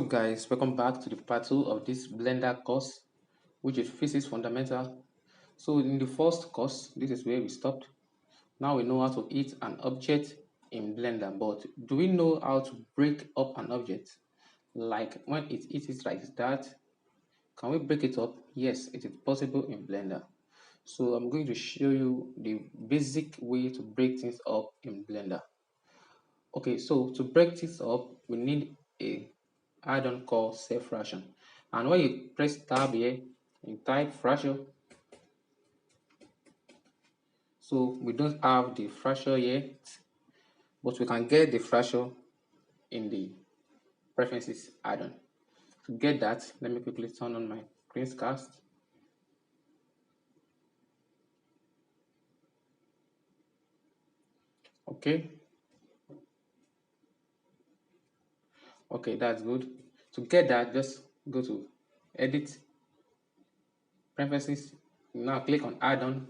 up guys, welcome back to the part 2 of this Blender course, which is Physics Fundamental. So in the first course, this is where we stopped. Now we know how to hit an object in Blender, but do we know how to break up an object? Like when it hits like that, can we break it up? Yes, it is possible in Blender. So I'm going to show you the basic way to break things up in Blender. Okay, so to break this up, we need a add-on called self fraction. And when you press tab here, you type fraction. So we don't have the fraction yet, but we can get the fraction in the preferences add-on. To get that, let me quickly turn on my screencast. Okay. Okay, that's good. To get that, just go to edit, preferences. Now click on add-on,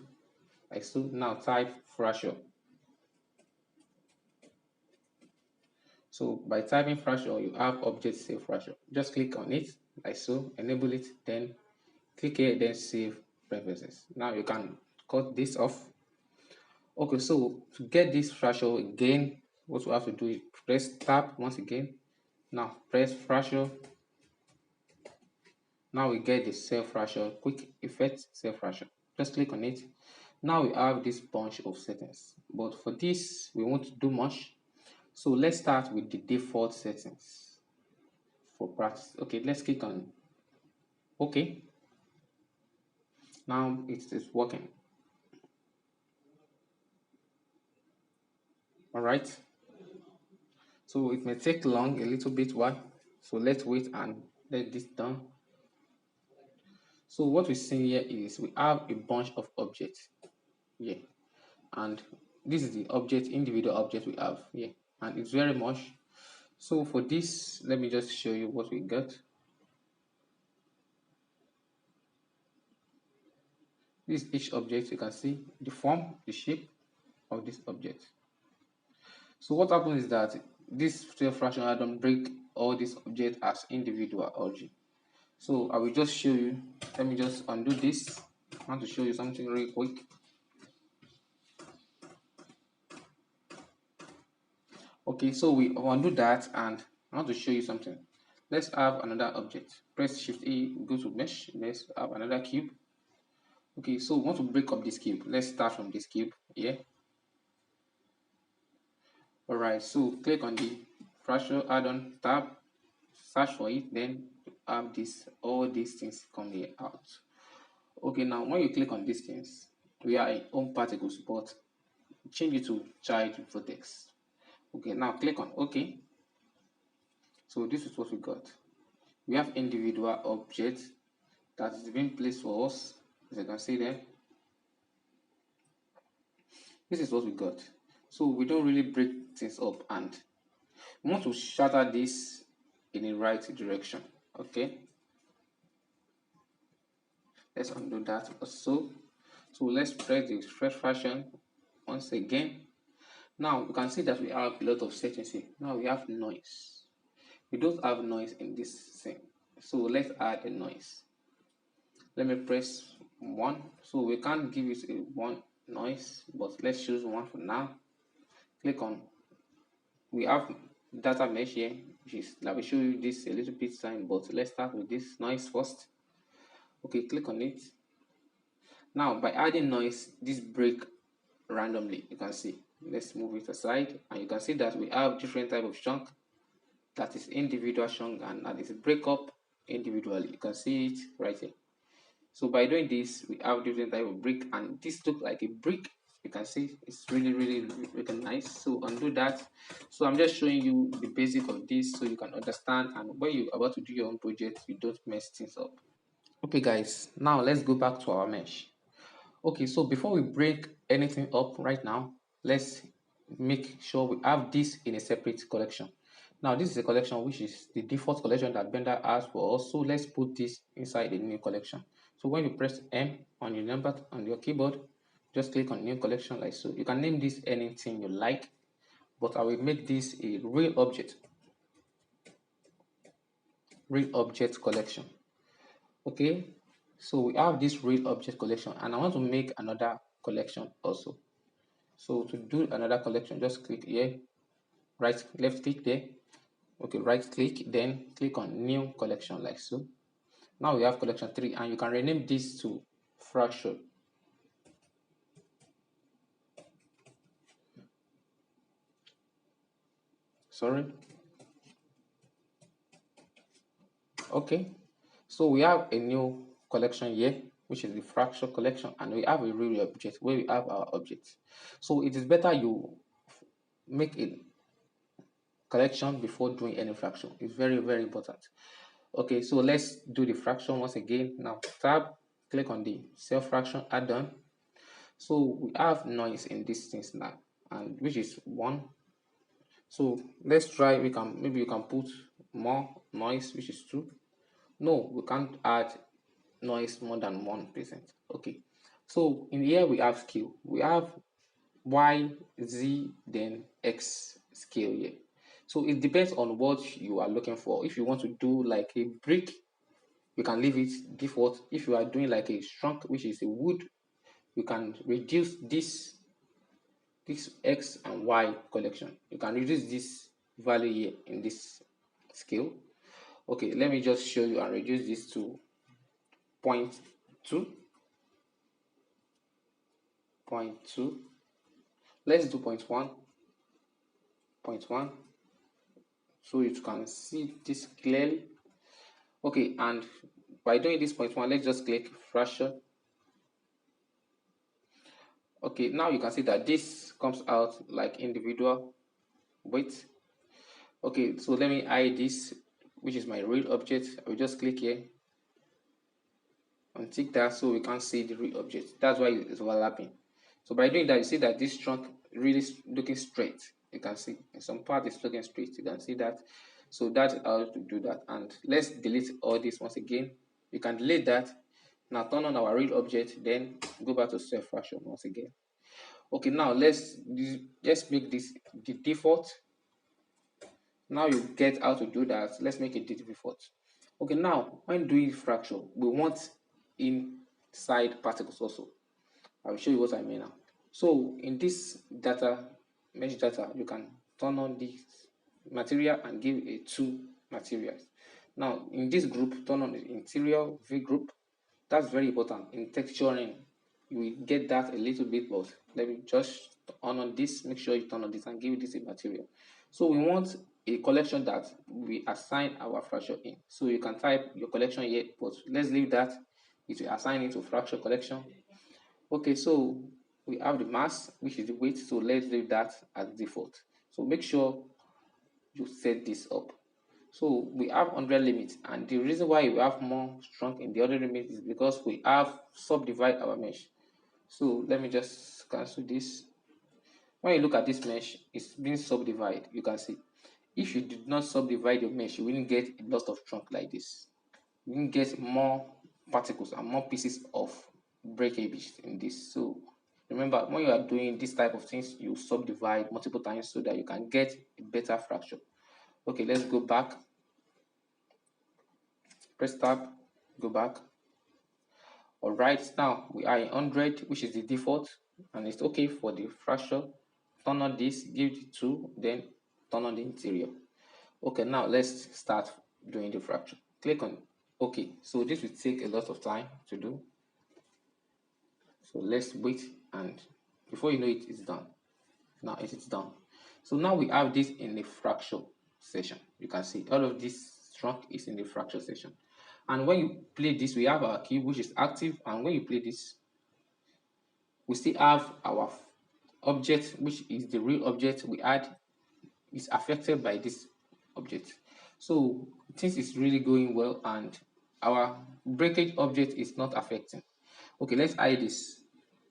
like so. Now type fraction. So by typing fraction, you have object save fraction. Just click on it, like so, enable it, then click here, then save preferences. Now you can cut this off. Okay, so to get this fraction again, what we have to do is press tab once again. Now press fraction. Now we get the self fraction, quick effect self fraction. Just click on it. Now we have this bunch of settings, but for this we won't do much. So let's start with the default settings for practice. Okay, let's click on OK. Now it is working. All right. So it may take long, a little bit while. So let's wait and let this done. So what we see here is we have a bunch of objects here, and this is the object, individual object we have here, and it's very much. So for this, let me just show you what we got. This is each object. You can see the form, the shape of this object. So what happens is that this self-fraction add-on break all these objects as individual objects. So I will just show you. Let me just undo this. I want to show you something really quick. Okay, so we undo that, and I want to show you something. Let's have another object. Press Shift A, go to Mesh. Let's have another cube. Okay, so we want to break up this cube. Let's start from this cube here. Alright, so click on the fraction add-on tab, search for it, then have this, all these things come here out. Okay, now when you click on these things, we are in home particles, but change it to child vertex. Okay, now click on OK. So this is what we got. We have individual objects that is being placed for us, as you can see there. This is what we got. So we don't really break things up, and we want to shatter this in the right direction. Okay, let's undo that also. So let's press the fresh fraction once again. Now you can see that we have a lot of settings here. Now we have noise. We don't have noise in this thing, so let's add a noise. Let me press 1. So we can't give it a 1 noise, but let's choose 1 for now. Click on, we have data mesh here, which is, I will show you this a little bit time, but let's start with this noise first. Okay, click on it. Now by adding noise, this break randomly, you can see. Let's move it aside, and you can see that we have different type of chunk. That is individual chunk, and that is break up individually. You can see it right here. So by doing this, we have different type of brick, and this looks like a brick. You can see it's really nice. So undo that. So I'm just showing you the basic of this so you can understand, and when you're about to do your own project, you don't mess things up. Okay guys, now let's go back to our mesh. Okay, so before we break anything up right now, let's make sure we have this in a separate collection. Now this is a collection which is the default collection that Blender has for us, so let's put this inside the new collection. So when you press M on your number on your keyboard, just click on new collection like so. You can name this anything you like, but I will make this a real object. real object collection. Okay, so we have this real object collection, and I want to make another collection also. So to do another collection, just click here, left click there. Okay, right click, then click on new collection like so. Now we have collection 3, and you can rename this to fraction. Sorry. Okay, so we have a new collection here, which is the fraction collection, and we have a real object where we have our objects. So it is better you make a collection before doing any fraction. It's very, very important. Okay, so let's do the fraction once again. Now tab, click on the cell fraction add-on. So we have noise in this things now, and which is 1. So let's try, maybe you can put more noise, which is 2. No, we can't add noise more than 1%. Okay, so in here we have scale. We have y, z, then x scale here. So it depends on what you are looking for. If you want to do like a brick, you can leave it default. If you are doing like a shrunk, which is a wood, you can reduce this x and y collection. You can reduce this value here in this scale. Okay, let me just show you and reduce this to 0.2. 0.2. Let's do 0.1. 0.1. So you can see this clearly. Okay, and by doing this 0.1, let's just click fraction. Okay, now you can see that this comes out like individual weight. Okay, so let me hide this, which is my real object. I will just click here and tick that so we can see the real object. That's why it's overlapping. So by doing that, you see that this trunk really looking straight. You can see in some part it's looking straight. You can see that. So that's how to do that. And let's delete all this once again. You can delete that. Now turn on our real object, then go back to self fraction once again. Okay, now let's make this the default. Now you get how to do that. Let's make it the default. Okay, now when doing fraction, we want inside particles also. I will show you what I mean now. So in this data, mesh data, you can turn on this material and give it 2 materials. Now in this group, turn on the interior V group. That's very important. In texturing, you will get that a little bit, but let me just turn on this. Make sure you turn on this and give this a material. So we want a collection that we assign our fraction in. So you can type your collection here, but let's leave that. It will assign it to fraction collection. Okay, so we have the mass, which is the weight. So let's leave that as default. So make sure you set this up. So we have 100 limits, and the reason why we have more strong in the other limit is because we have subdivide our mesh. So let me just cancel this. When you look at this mesh, it's being subdivided. You can see if you did not subdivide your mesh, you wouldn't get a lot of trunk like this. You wouldn't get more particles and more pieces of breakage in this. So remember, when you are doing this type of things, you subdivide multiple times so that you can get a better fraction. Okay, let's go back. Press tab, go back. All right, now we are in 100, which is the default, and it's okay for the fraction. Turn on this, give it 2, then turn on the interior. Okay, now let's start doing the fraction. Click on OK. So this will take a lot of time to do. So let's wait, and before you know it, it's done. Now it is done. So now we have this in the fraction section. You can see all of this trunk is in the fraction section. And when you play this, we have our cube which is active, and when you play this, we still have our object, which is the real object we add, is affected by this object. So things is really going well, and our breakage object is not affecting. Okay, let's hide this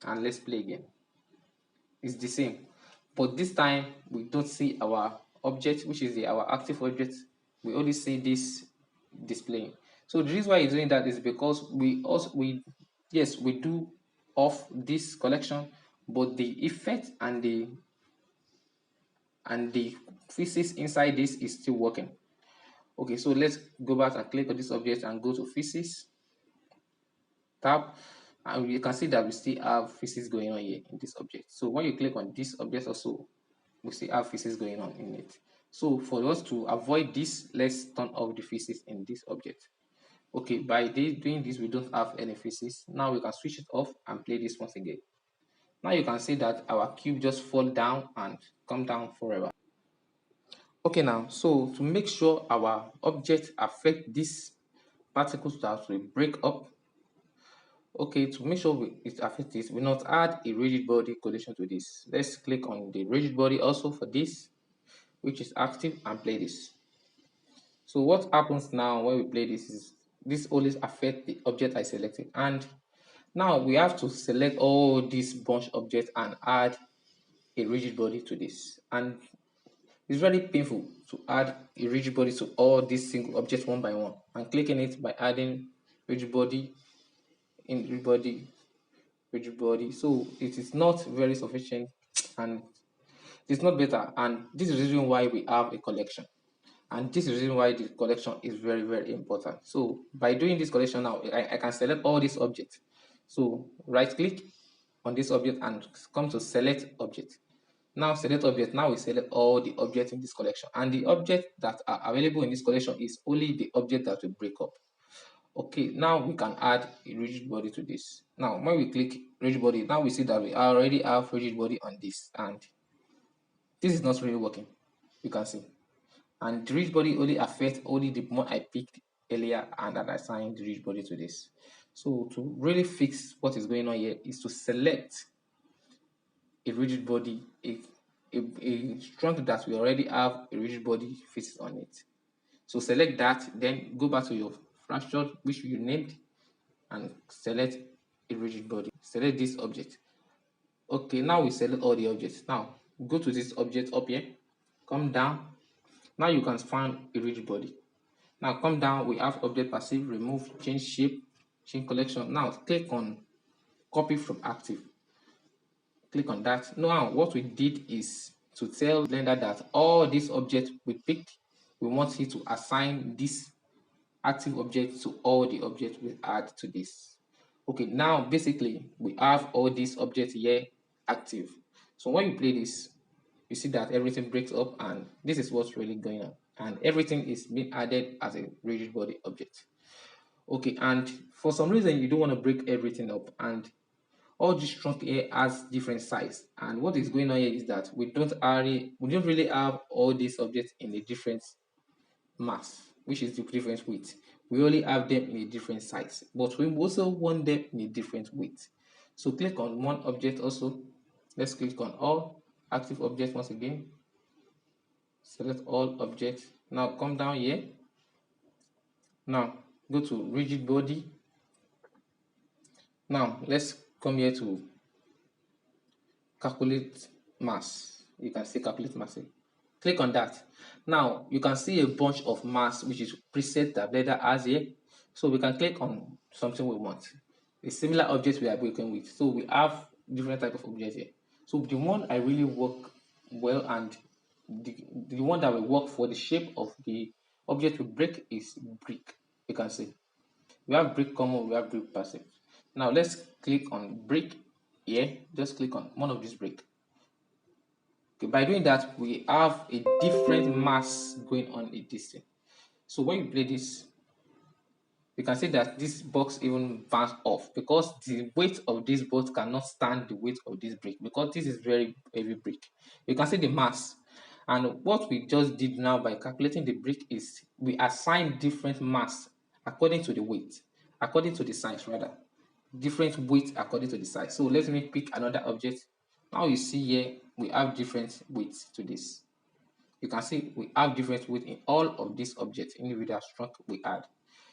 and let's play again. It's the same, but this time we don't see our object, which is our active object. We only see this displaying. So the reason why it's doing that is because we do off this collection, but the effect and the physics inside this is still working. Okay, so let's go back and click on this object and go to physics tab, and you can see that we still have physics going on here in this object. So when you click on this object also, we still have physics going on in it. So for us to avoid this, let's turn off the physics in this object. Okay, by doing this, we don't have any physics. Now we can switch it off and play this once again. Now you can see that our cube just fall down and come down forever. Okay, now, so to make sure our object affect these particles that will break up, okay, to make sure it affects this, we not add a rigid body collision to this. Let's click on the rigid body also for this, which is active, and play this. So what happens now when we play this is this always affect the object I selected, and now we have to select all these bunch objects and add a rigid body to this, and it's very painful to add a rigid body to all these single objects one by one, and clicking it by adding rigid body in rigid body, so it is not very sufficient and it's not better, and this is the reason why we have a collection. And this is the reason why the collection is very, very important. So by doing this collection now, I can select all these objects. So right click on this object and come to select object. Now select object. Now we select all the objects in this collection. And the objects that are available in this collection is only the object that will break up. Okay, now we can add a rigid body to this. Now when we click rigid body, now we see that we already have rigid body on this. And this is not really working. You can see. And the rigid body only affects only the one I picked earlier and that I assigned the rigid body to this. So to really fix what is going on here is to select a rigid body, a strong that we already have a rigid body fixed on it. So select that, then go back to your fracture which you named and select a rigid body. Select this object. Okay, now we select all the objects. Now go to this object up here, come down. Now you can find a rigid body. Now come down, we have object passive, remove, change shape, change collection. Now click on copy from active. Click on that. Now what we did is to tell Blender that all these objects we picked, we want it to assign this active object to all the objects we add to this. Okay, now basically we have all these objects here active. So when you play this, you see that everything breaks up, and this is what's really going on, and everything is being added as a rigid body object. Okay, and for some reason you don't want to break everything up, and all this trunk here has different size, and what is going on here is that we don't really have all these objects in a different mass, which is the different width. We only have them in a different size, but we also want them in a different width. So click on one object also. Let's click on all active objects once again. Select all objects. Now come down here. Now go to rigid body. Now let's come here to calculate mass. You can see calculate mass here. Click on that. Now you can see a bunch of mass which is preset that Blender has here. So we can click on something we want. A similar object we are working with. So we have different type of objects here. So the one I really work well, and the one that will work for the shape of the object we break is brick. You can see we have brick common, we have brick passive. Now let's click on brick here. Just click on one of these brick. Okay, by doing that, we have a different mass going on in this thing. So when you play this, you can see that this box even bounce off because the weight of this box cannot stand the weight of this brick, because this is very heavy brick. You can see the mass. And what we just did now by calculating the brick is we assign different mass according to the weight, according to the size rather, different weight according to the size. So let me pick another object. Now you see here we have different weights to this. You can see we have different weight in all of these objects, individual struct we add.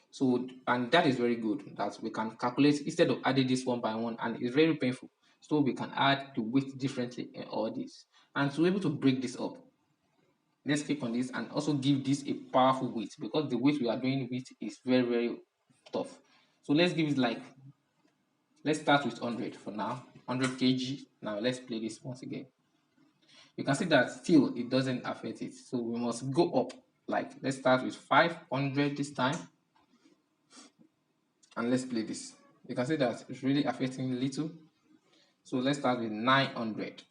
So, and that is very good that we can calculate instead of adding this one by one, and it's very painful. So we can add the weight differently in all this. And to be able to break this up, let's click on this and also give this a powerful weight, because the weight we are doing with is very, very tough. So let's give it like, let's start with 100 for now, 100 kg. Now let's play this once again. You can see that still it doesn't affect it. So we must go up. Like, let's start with 500 this time, and let's play this. You can see that it's really affecting little. So let's start with 900.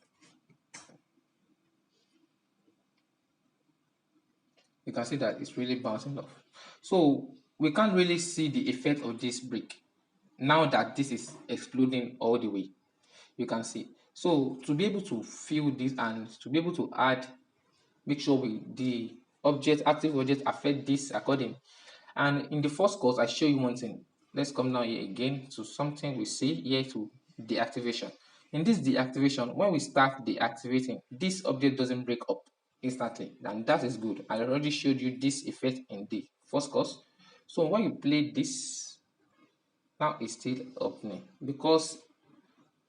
You can see that it's really bouncing off. So we can't really see the effect of this brick now that this is exploding all the way. You can see. So to be able to fill this and to be able to add, make sure the object, active object, affect this according. And in the first course, I show you one thing. Let's come now here again to something we see here, to deactivation. In this deactivation, when we start deactivating, this object doesn't break up instantly, and that is good. I already showed you this effect in the first course. So when you play this, now it's still opening because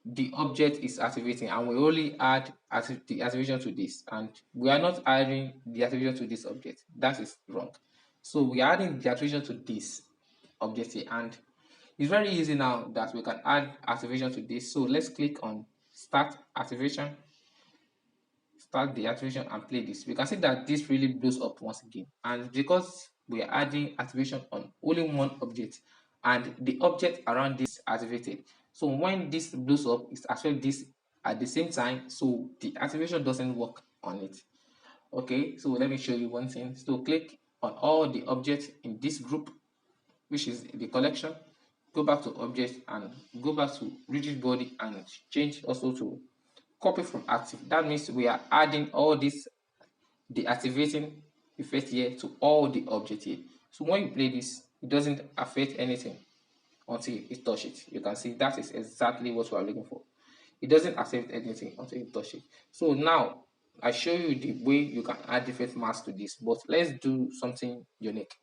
the object is activating, and we only add the activation to this, and we are not adding the activation to this object. That is wrong. So we are adding the activation to this object here, and it's very easy now that we can add activation to this. So let's click on start activation, start the activation, and play this. We can see that this really blows up once again, and because we are adding activation on only one object and the object around this activated, so when this blows up, it's actually this at the same time, so the activation doesn't work on it. Okay, so let me show you one thing. So click on all the objects in this group, which is the collection. Go back to object and go back to rigid body and change also to copy from active. That means we are adding all this deactivating effect here to all the objects here. So when you play this, it doesn't affect anything until you touch it. You can see that is exactly what we are looking for. It doesn't accept anything until you touch it. So now I show you the way you can add different masks to this, but let's do something unique.